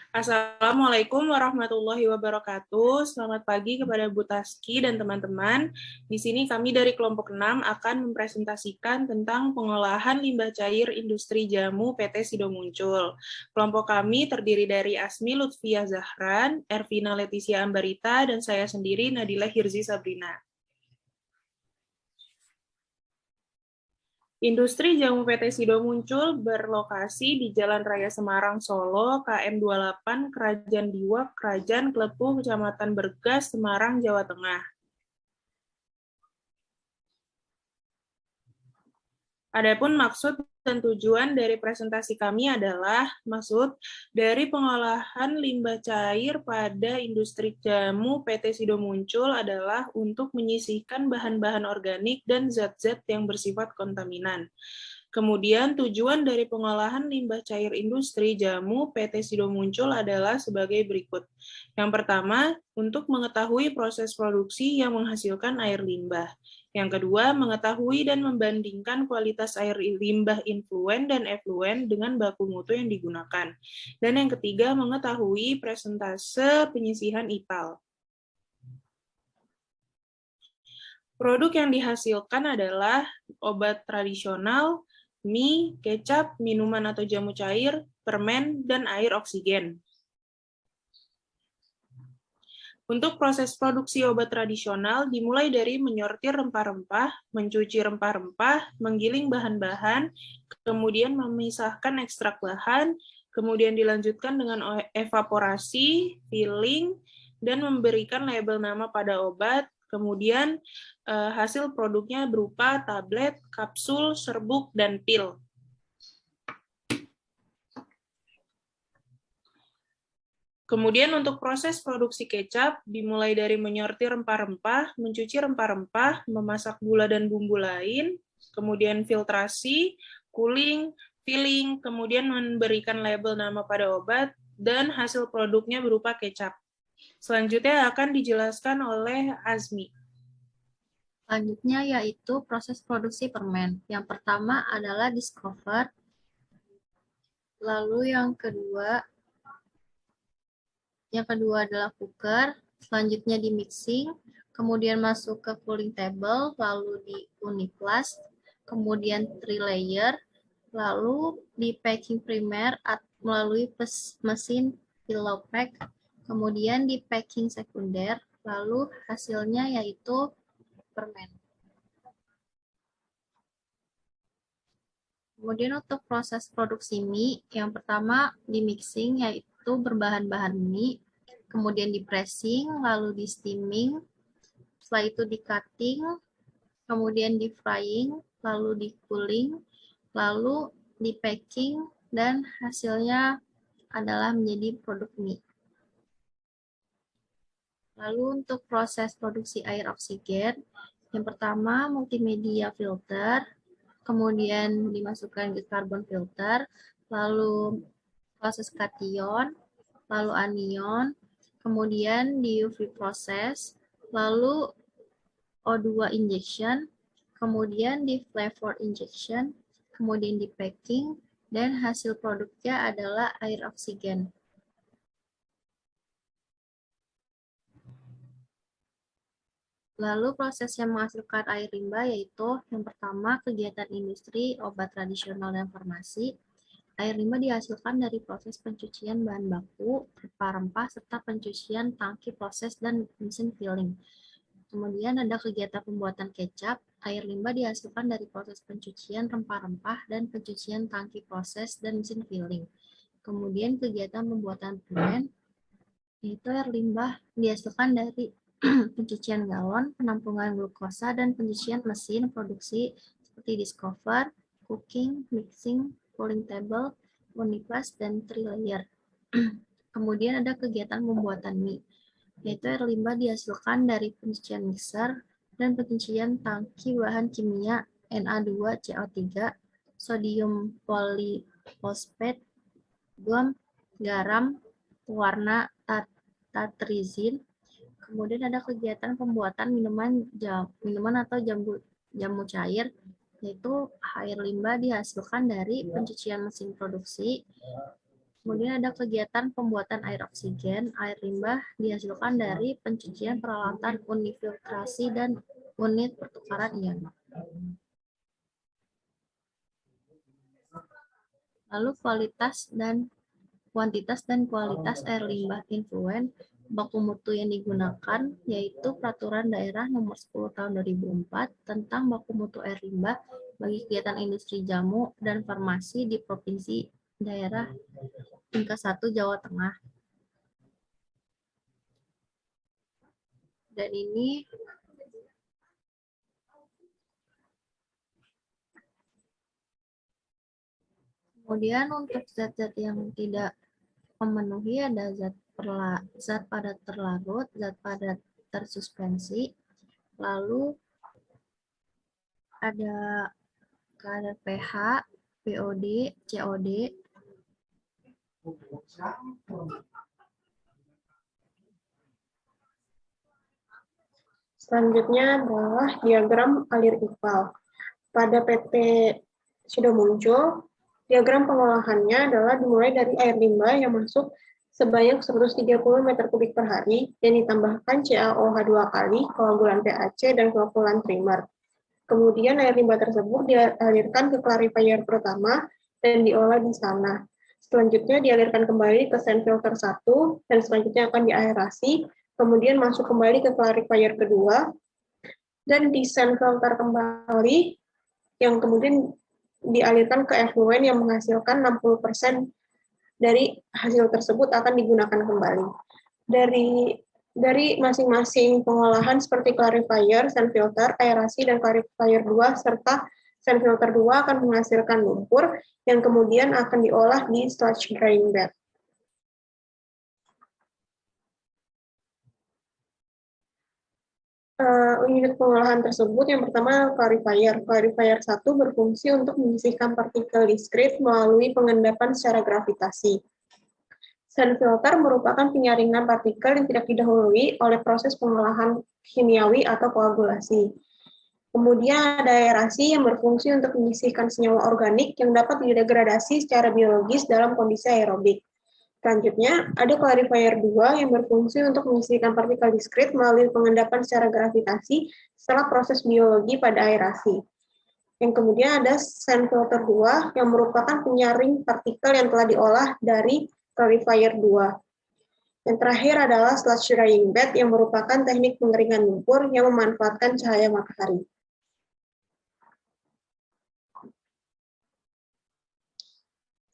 Assalamualaikum warahmatullahi wabarakatuh. Selamat pagi kepada Bu Taski dan teman-teman. Di sini kami dari kelompok 6 akan mempresentasikan tentang pengolahan limbah cair industri jamu PT Sido Muncul. Kelompok kami terdiri dari Asmi Lutfia Zahran, Ervina Leticia Ambarita, dan saya sendiri Nadila Hirzi Sabrina. Industri jamu PT Sido Muncul berlokasi di Jalan Raya Semarang, Solo, KM 28, Kerajaan Diwak, Kerajaan Klepu, Kecamatan Bergas, Semarang, Jawa Tengah. Adapun maksud dan tujuan dari presentasi kami adalah maksud dari pengolahan limbah cair pada industri jamu PT Sido Muncul adalah untuk menyisihkan bahan-bahan organik dan zat-zat yang bersifat kontaminan. Kemudian tujuan dari pengolahan limbah cair industri jamu PT Sido Muncul adalah sebagai berikut. Yang pertama, untuk mengetahui proses produksi yang menghasilkan air limbah. Yang kedua, mengetahui dan membandingkan kualitas air limbah influen dan efluen dengan baku mutu yang digunakan. Dan yang ketiga, mengetahui presentase penyisihan IPAL. Produk yang dihasilkan adalah obat tradisional, mie, kecap, minuman atau jamu cair, permen, dan air oksigen. Untuk proses produksi obat tradisional dimulai dari menyortir rempah-rempah, mencuci rempah-rempah, menggiling bahan-bahan, kemudian memisahkan ekstrak bahan, kemudian dilanjutkan dengan evaporasi, filling, dan memberikan label nama pada obat. Kemudian hasil produknya berupa tablet, kapsul, serbuk, dan pil. Kemudian untuk proses produksi kecap, dimulai dari menyortir rempah-rempah, mencuci rempah-rempah, memasak gula dan bumbu lain, kemudian filtrasi, cooling, filling, kemudian memberikan label nama pada obat, dan hasil produknya berupa kecap. Selanjutnya akan dijelaskan oleh Azmi. Selanjutnya yaitu proses produksi permen. Yang pertama adalah discover, lalu yang kedua adalah cooker, selanjutnya di mixing, kemudian masuk ke cooling table, lalu di uniplast, kemudian 3 layer, lalu di packing primer melalui mesin pillow pack, kemudian di packing sekunder, lalu hasilnya yaitu permen. Kemudian untuk proses produksi mie, yang pertama di mixing yaitu berbahan-bahan mie, kemudian di pressing, lalu di steaming, setelah itu di cutting, kemudian di frying, lalu di cooling, lalu di packing, dan hasilnya adalah menjadi produk mie. Lalu untuk proses produksi air oksigen, yang pertama multimedia filter, kemudian dimasukkan ke carbon filter, lalu proses kation, lalu anion, kemudian di UV proses, lalu O2 injection, kemudian di flavor injection, kemudian di packing, dan hasil produknya adalah air oksigen. Lalu proses yang menghasilkan air limbah yaitu yang pertama kegiatan industri, obat tradisional dan farmasi. Air limbah dihasilkan dari proses pencucian bahan baku, rempah-rempah, serta pencucian tangki proses dan mesin filling. Kemudian ada kegiatan pembuatan kecap. Air limbah dihasilkan dari proses pencucian rempah-rempah dan pencucian tangki proses dan mesin filling. Kemudian kegiatan pembuatan permen, yaitu air limbah dihasilkan dari pencucian galon, penampungan glukosa, dan pencucian mesin produksi seperti discover, cooking, mixing, cooling table, uniplast, dan 3 layer. Kemudian ada kegiatan pembuatan mie, yaitu air limbah dihasilkan dari pencucian mixer dan pencucian tangki bahan kimia Na2CO3, sodium polyphosphate, gum, garam, pewarna tartrizin. Kemudian ada kegiatan pembuatan minuman atau jamu cair, yaitu air limbah dihasilkan dari pencucian mesin produksi, Kemudian ada kegiatan pembuatan air oksigen. Air limbah dihasilkan dari pencucian peralatan unit filtrasi dan unit pertukaran ion. Lalu kuantitas dan kualitas air limbah influen, baku mutu yang digunakan yaitu Peraturan Daerah Nomor 10 Tahun 2004 tentang baku mutu air limbah bagi kegiatan industri jamu dan farmasi di Provinsi Daerah tingkat 1 Jawa Tengah. Dan ini kemudian untuk zat-zat yang tidak memenuhi ada zat padat terlarut, zat padat tersuspensi, lalu ada kadar pH, POD, COD. Selanjutnya adalah diagram alir IPAL. Pada PT Sidomuncul, diagram pengolahannya adalah dimulai dari air limbah yang masuk sebanyak 130 meter kubik per hari dan ditambahkan CaOH 2 kali, koagulan PAC, dan koagulan trimer. Kemudian air limbah tersebut dialirkan ke clarifier pertama dan diolah di sana. Selanjutnya dialirkan kembali ke sand filter 1 dan selanjutnya akan diaerasi, kemudian masuk kembali ke clarifier kedua dan di sand filter kembali yang kemudian dialirkan ke effluent yang menghasilkan 60% dari hasil tersebut akan digunakan kembali. Dari masing-masing pengolahan seperti clarifier, sand filter, aerasi, dan clarifier 2, serta sand filter 2 akan menghasilkan lumpur yang kemudian akan diolah di sludge drying bed. Unit pengolahan tersebut yang pertama clarifier. Clarifier 1 berfungsi untuk menyisihkan partikel diskrit melalui pengendapan secara gravitasi. Sand filter merupakan penyaringan partikel yang tidak didahului oleh proses pengolahan kimiawi atau koagulasi. Kemudian ada aerasi yang berfungsi untuk menyisihkan senyawa organik yang dapat didegradasi secara biologis dalam kondisi aerobik. Selanjutnya, ada clarifier 2 yang berfungsi untuk menyisihkan partikel diskrit melalui pengendapan secara gravitasi setelah proses biologi pada aerasi. Yang kemudian ada sand filter 2 yang merupakan penyaring partikel yang telah diolah dari clarifier 2. Yang terakhir adalah sludge drying bed yang merupakan teknik pengeringan lumpur yang memanfaatkan cahaya matahari.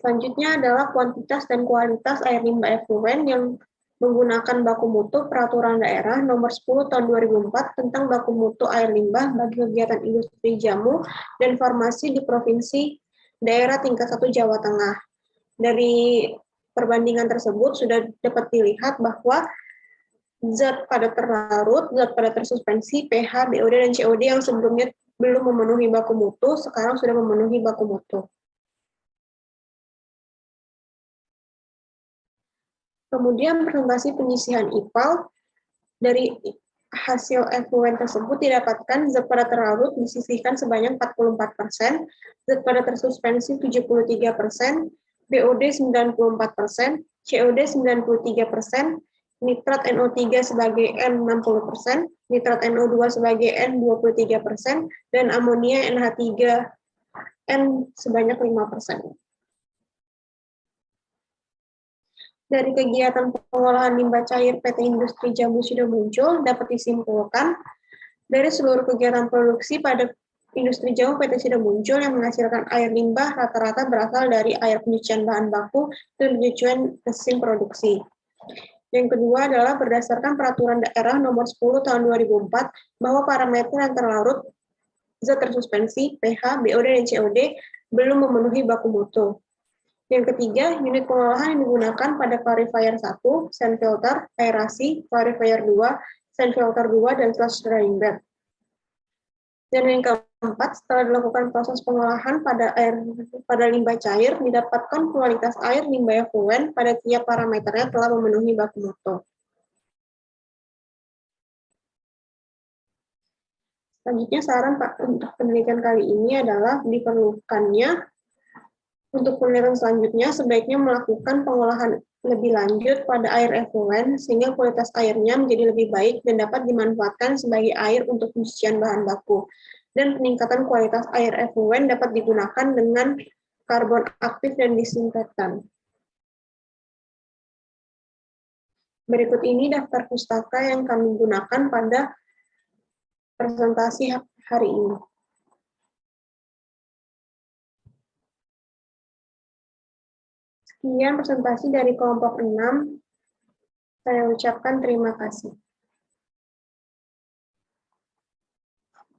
Selanjutnya adalah kuantitas dan kualitas air limbah effluent yang menggunakan baku mutu Peraturan Daerah Nomor 10 Tahun 2004 tentang baku mutu air limbah bagi kegiatan industri jamu dan farmasi di Provinsi Daerah tingkat 1 Jawa Tengah. Dari perbandingan tersebut sudah dapat dilihat bahwa zat padat terlarut, zat padat tersuspensi, pH, BOD, dan COD yang sebelumnya belum memenuhi baku mutu, sekarang sudah memenuhi baku mutu. Kemudian presentasi penyisihan IPAL, dari hasil effluent tersebut didapatkan zat padat terlarut disisihkan sebanyak 44%, zat padat tersuspensi 73%, BOD 94%, COD 93%, nitrat NO3 sebagai N 60%, nitrat NO2 sebagai N 23%, dan amonia NH3 N sebanyak 5%. Dari kegiatan pengolahan limbah cair PT Industri Jamu Sidomuncul dapat disimpulkan dari seluruh kegiatan produksi pada industri jamu PT Sidomuncul yang menghasilkan air limbah rata-rata berasal dari air pencucian bahan baku dan pencucian mesin produksi. Yang kedua adalah berdasarkan Peraturan Daerah Nomor 10 Tahun 2004 bahwa parameter yang terlarut, zat tersuspensi, pH, BOD, dan COD belum memenuhi baku mutu. Yang ketiga, unit pengolahan yang digunakan pada clarifier 1, sand filter, aerasi, clarifier 2, sand filter 2, dan sludge drying bed. Dan yang keempat, setelah dilakukan proses pengolahan pada limbah cair, didapatkan kualitas air limbah effluent pada tiap parameternya telah memenuhi baku mutu. Selanjutnya, saran Pak untuk penelitian kali ini adalah diperlukannya Untuk penelitian selanjutnya, sebaiknya melakukan pengolahan lebih lanjut pada air efluen sehingga kualitas airnya menjadi lebih baik dan dapat dimanfaatkan sebagai air untuk pencucian bahan baku. Dan peningkatan kualitas air efluen dapat digunakan dengan karbon aktif dan disinfektan. Berikut ini daftar pustaka yang kami gunakan pada presentasi hari ini. Sekian presentasi dari kelompok 6. Saya ucapkan terima kasih.